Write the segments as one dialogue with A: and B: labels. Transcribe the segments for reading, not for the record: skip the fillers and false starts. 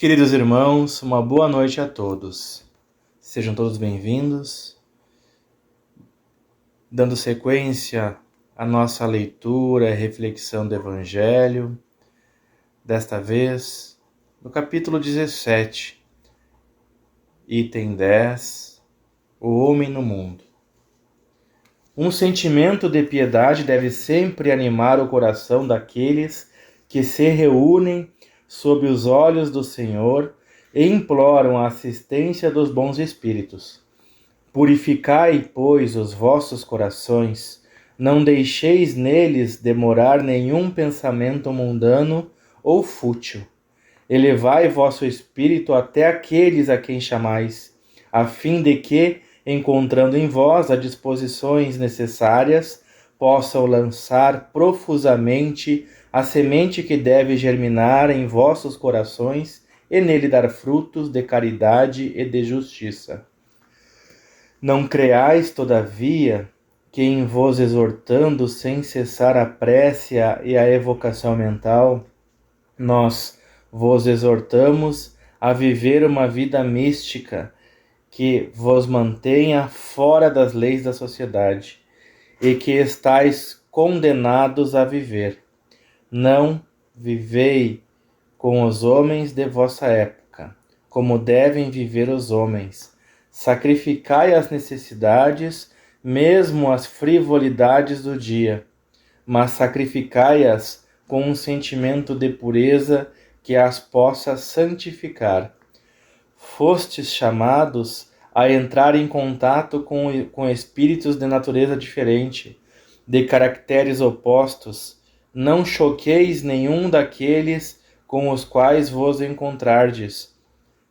A: Queridos irmãos, uma boa noite a todos. Sejam todos bem-vindos. Dando sequência à nossa leitura e reflexão do Evangelho, desta vez no capítulo 17, item 10, o homem no mundo. Um sentimento de piedade deve sempre animar o coração daqueles que se reúnem sob os olhos do Senhor e imploram a assistência dos bons espíritos. Purificai, pois, os vossos corações, não deixeis neles demorar nenhum pensamento mundano ou fútil. Elevai vosso espírito até aqueles a quem chamais, a fim de que, encontrando em vós as disposições necessárias, possam lançar profusamente a semente que deve germinar em vossos corações e nele dar frutos de caridade e de justiça. Não creais, todavia, que em vos exortando sem cessar a prece e a evocação mental, nós vos exortamos a viver uma vida mística que vos mantenha fora das leis da sociedade e que estáis condenados a viver. Não vivei com os homens de vossa época, como devem viver os homens. Sacrificai as necessidades, mesmo as frivolidades do dia, mas sacrificai-as com um sentimento de pureza que as possa santificar. Fostes chamados a entrar em contato com espíritos de natureza diferente, de caracteres opostos. Não choqueis nenhum daqueles com os quais vos encontrardes.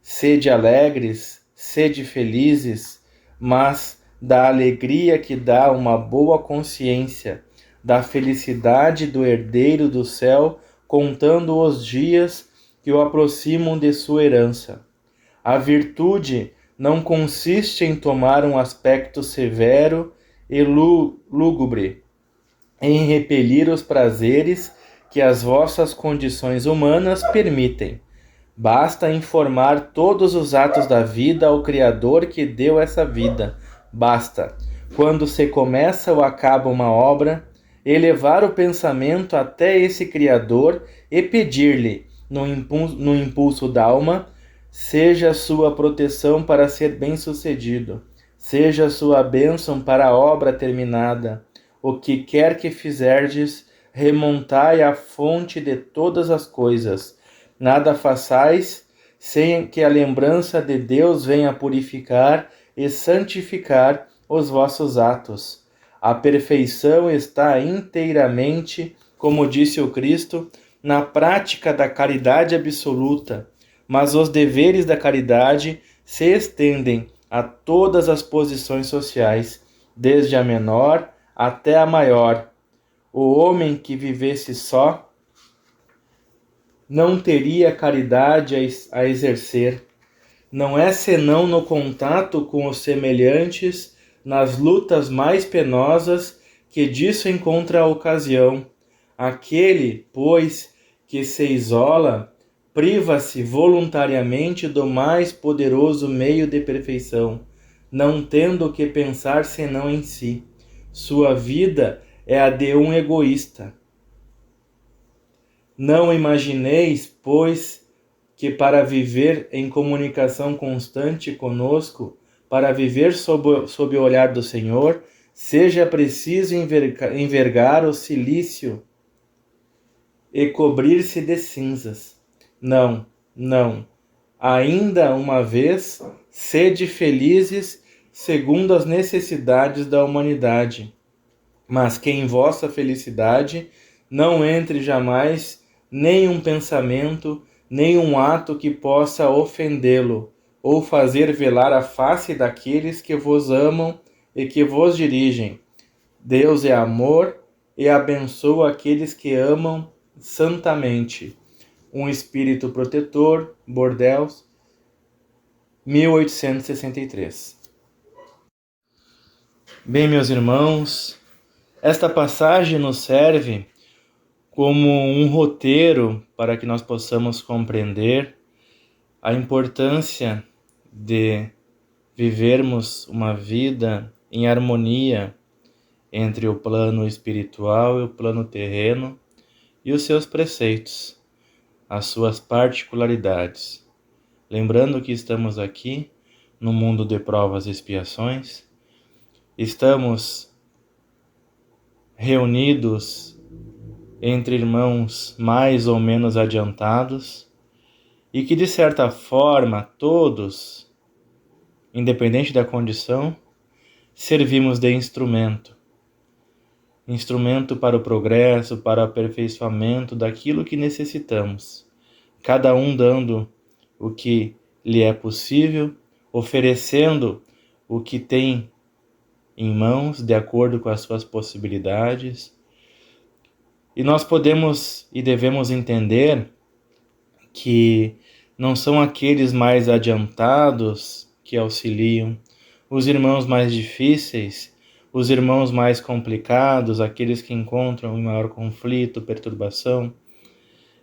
A: Sede alegres, sede felizes, mas da alegria que dá uma boa consciência, da felicidade do herdeiro do céu, contando os dias que o aproximam de sua herança. A virtude não consiste em tomar um aspecto severo e lúgubre, em repelir os prazeres que as vossas condições humanas permitem. Basta informar todos os atos da vida ao Criador que deu essa vida. Basta, quando se começa ou acaba uma obra, elevar o pensamento até esse Criador e pedir-lhe, no impulso da alma, seja sua proteção para ser bem-sucedido, seja sua bênção para a obra terminada. O que quer que fizerdes, remontai à fonte de todas as coisas. Nada façais sem que a lembrança de Deus venha purificar e santificar os vossos atos. A perfeição está inteiramente, como disse o Cristo, na prática da caridade absoluta, mas os deveres da caridade se estendem a todas as posições sociais, desde a menor até a maior. O homem que vivesse só não teria caridade a exercer. Não é senão no contato com os semelhantes, nas lutas mais penosas, que disso encontra a ocasião. Aquele, pois, que se isola, priva-se voluntariamente do mais poderoso meio de perfeição, não tendo que pensar senão em si. Sua vida é a de um egoísta. Não imagineis, pois, que para viver em comunicação constante conosco, para viver sob o olhar do Senhor, seja preciso envergar o cilício e cobrir-se de cinzas. Não, não. Ainda uma vez, sede felizes segundo as necessidades da humanidade, mas que em vossa felicidade não entre jamais nenhum pensamento, nenhum ato que possa ofendê-lo, ou fazer velar a face daqueles que vos amam e que vos dirigem. Deus é amor e abençoa aqueles que amam santamente. Um espírito protetor, Bordeaux, 1863. Bem, meus irmãos, esta passagem nos serve como um roteiro para que nós possamos compreender a importância de vivermos uma vida em harmonia entre o plano espiritual e o plano terreno e os seus preceitos, as suas particularidades. Lembrando que estamos aqui no mundo de provas e expiações, estamos reunidos entre irmãos mais ou menos adiantados e que, de certa forma, todos, independente da condição, servimos de instrumento para o progresso, para o aperfeiçoamento daquilo que necessitamos, cada um dando o que lhe é possível, oferecendo o que tem em mãos, de acordo com as suas possibilidades. E nós podemos e devemos entender que não são aqueles mais adiantados que auxiliam, os irmãos mais difíceis, os irmãos mais complicados, aqueles que encontram em maior conflito, perturbação,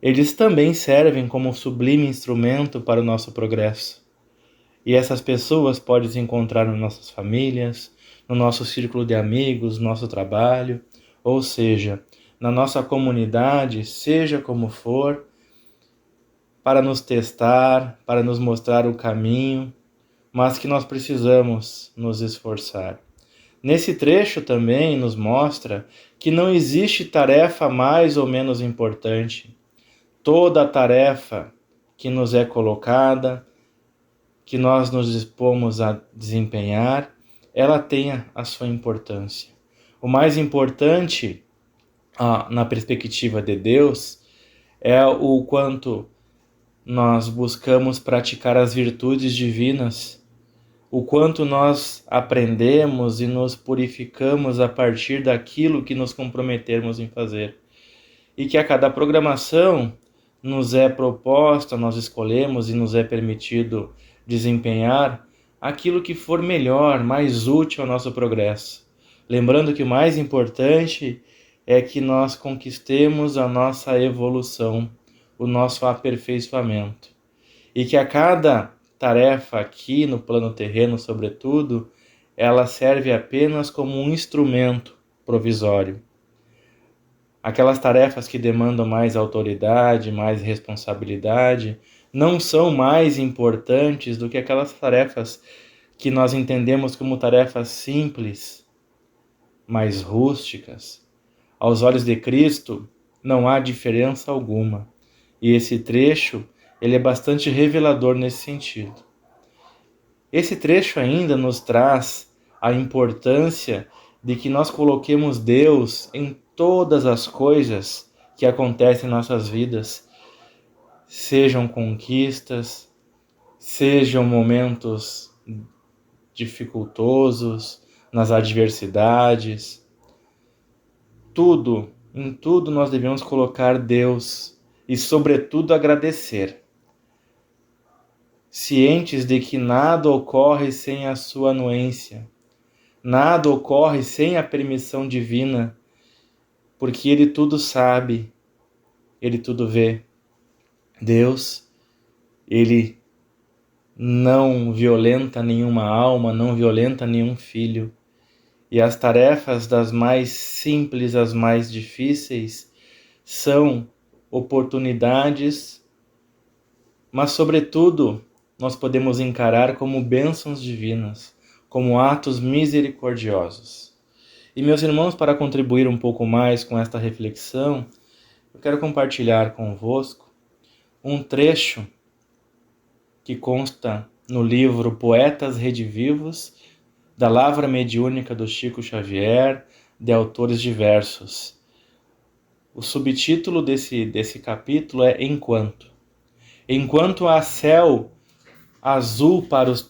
A: eles também servem como sublime instrumento para o nosso progresso. E essas pessoas podem se encontrar nas nossas famílias, no nosso círculo de amigos, no nosso trabalho, ou seja, na nossa comunidade, seja como for, para nos testar, para nos mostrar o caminho, mas que nós precisamos nos esforçar. Nesse trecho também nos mostra que não existe tarefa mais ou menos importante. Toda tarefa que nos é colocada, que nós nos dispomos a desempenhar, ela tem a sua importância. O mais importante, na perspectiva de Deus, é o quanto nós buscamos praticar as virtudes divinas, o quanto nós aprendemos e nos purificamos a partir daquilo que nos comprometermos em fazer. E que a cada programação nos é proposta, nós escolhemos e nos é permitido desempenhar aquilo que for melhor, mais útil ao nosso progresso. Lembrando que o mais importante é que nós conquistemos a nossa evolução, o nosso aperfeiçoamento. E que a cada tarefa aqui no plano terreno, sobretudo, ela serve apenas como um instrumento provisório. Aquelas tarefas que demandam mais autoridade, mais responsabilidade, não são mais importantes do que aquelas tarefas que nós entendemos como tarefas simples, mais rústicas. Aos olhos de Cristo, não há diferença alguma. E esse trecho, ele é bastante revelador nesse sentido. Esse trecho ainda nos traz a importância de que nós coloquemos Deus em todas as coisas que acontecem em nossas vidas, sejam conquistas, sejam momentos dificultosos, nas adversidades. Em tudo nós devemos colocar Deus e, sobretudo, agradecer. Cientes de que nada ocorre sem a sua anuência, nada ocorre sem a permissão divina, porque Ele tudo sabe, Ele tudo vê. Deus, Ele não violenta nenhuma alma, não violenta nenhum filho. E as tarefas das mais simples às mais difíceis são oportunidades, mas, sobretudo, nós podemos encarar como bênçãos divinas, como atos misericordiosos. E, meus irmãos, para contribuir um pouco mais com esta reflexão, eu quero compartilhar convosco um trecho que consta no livro Poetas Redivivos, da Lavra Mediúnica do Chico Xavier, de autores diversos. O subtítulo desse capítulo é Enquanto. Enquanto há céu azul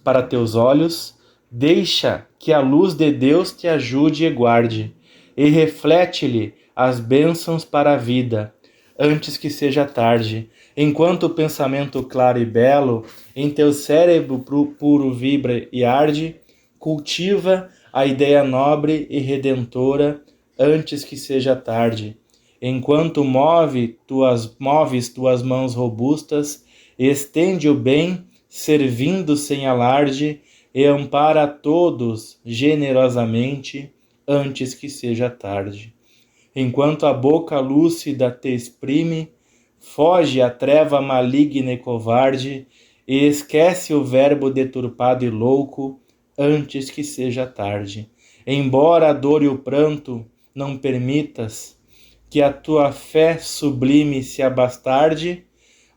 A: para teus olhos, deixa que a luz de Deus te ajude e guarde, e reflete-lhe as bênçãos para a vida, antes que seja tarde. Enquanto o pensamento claro e belo em teu cérebro puro vibra e arde, cultiva a ideia nobre e redentora, antes que seja tarde. Enquanto moves tuas mãos robustas estende o bem, servindo sem alarde, e ampara a todos generosamente, antes que seja tarde. Enquanto a boca lúcida te exprime, foge a treva maligna e covarde, e esquece o verbo deturpado e louco, antes que seja tarde. Embora a dor e o pranto não permitas que a tua fé sublime se abastarde,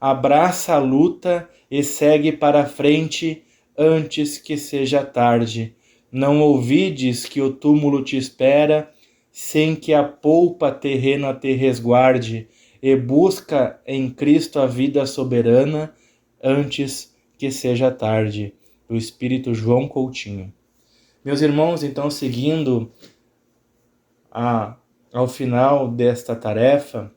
A: abraça a luta e segue para a frente antes que seja tarde. Não ouvides que o túmulo te espera, sem que a polpa terrena te resguarde, e busca em Cristo a vida soberana, antes que seja tarde. Do Espírito João Coutinho. Meus irmãos, então, seguindo ao final desta tarefa,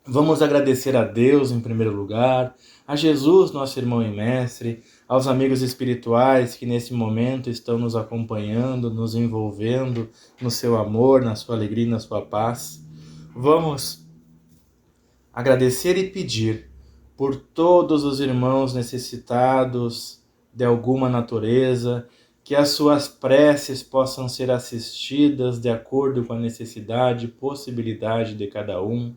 A: vamos agradecer a Deus em primeiro lugar, a Jesus, nosso irmão e mestre, aos amigos espirituais que nesse momento estão nos acompanhando, nos envolvendo no seu amor, na sua alegria e na sua paz. Vamos agradecer e pedir por todos os irmãos necessitados de alguma natureza, que as suas preces possam ser assistidas de acordo com a necessidade e possibilidade de cada um,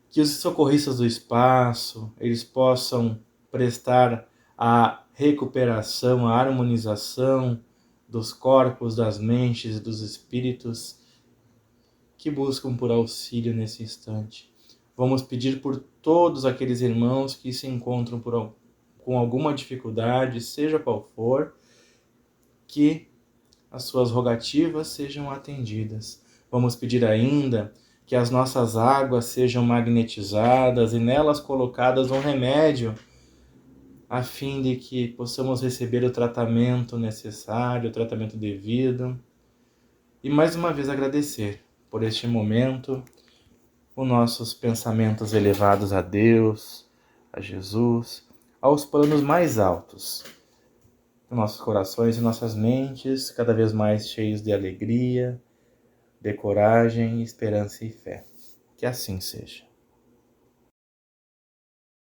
A: que os socorristas do espaço, eles possam prestar a recuperação, a harmonização dos corpos, das mentes e dos espíritos que buscam por auxílio nesse instante. Vamos pedir por todos aqueles irmãos que se encontram com alguma dificuldade, seja qual for, que as suas rogativas sejam atendidas. Vamos pedir ainda que as nossas águas sejam magnetizadas e nelas colocadas um remédio, a fim de que possamos receber o tratamento necessário, o tratamento devido. E mais uma vez agradecer por este momento, os nossos pensamentos elevados a Deus, a Jesus, aos planos mais altos, nossos corações e nossas mentes, cada vez mais cheios de alegria, de coragem, esperança e fé. Que assim seja.